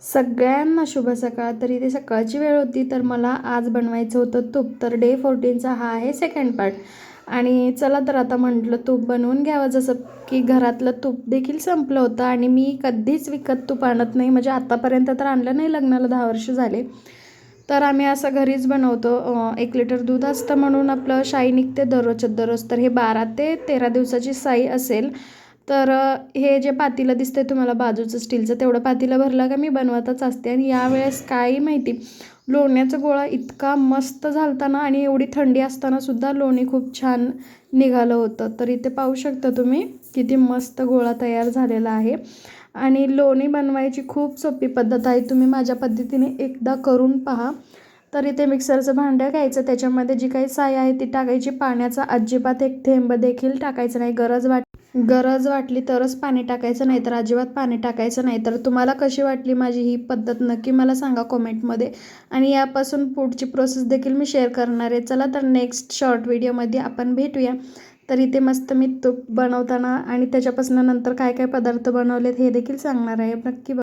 सगळ्यांना शुभ सकाळ. तर इथे सकाळची वेळ होती, तर मला आज बनवायचं होतं तूप. तर डे 14चा हा आहे सेकंड पार्ट. आणि चला तर आता म्हटलं तूप बनवून घ्यावं, जसं की घरातलं तूप देखील संपलं होतं. आणि मी कधीच विकत तूप आणत नाही, म्हणजे आतापर्यंत तर आणलं नाही, लग्नाला 10 वर्ष झाले. तर आम्ही असं घरीच बनवतो. 1 लिटर दूध असतं म्हणून आपलं साई निघते दररोजच्या दररोज. तर हे 12 ते 13 दिवसाची साई असेल. तर हे जे पातेलं दिसतंय तुम्हाला बाजूचं स्टीलचं, तेवढं पातेलं भरलं का मी बनवतच असते. आणि यावेळेस काही माहिती, लोण्याचा गोळा इतका मस्त झालता ना, आणि एवढी थंडी असताना सुद्धा लोणी खूप छान निघालं होतं. तर इथे पाहू शकता तुम्ही किती मस्त गोळा तयार झालेला आहे. आणि लोणी बनवायची खूप सोपी पद्धत आहे, तुम्ही माझ्या पद्धतीने एकदा करून पहा. तर इथे मिक्सरचं भांडं घ्यायचं, त्याच्यामध्ये जी काही साय आहे ती टाकायची. पाण्याचा अजिबात एक थेंब देखील टाकायचं नाही. गरज वाटली तरच पाणी टाकायचं, नाही तर अजिबात पाणी टाकायचं नाही. तर तुम्हाला कशी वाटली माझी ही पद्धत नक्की मला सांगा कमेंटमध्ये. आणि यापासून पुढची प्रोसेस देखील मी शेअर करणार आहे. चला तर नेक्स्ट शॉर्ट व्हिडिओमध्ये आपण भेटूया. तर इथे मस्त मी तूप बनवताना आणि त्याच्यापासून नंतर काय काय पदार्थ बनवलेत हे देखील सांगणार आहे, नक्की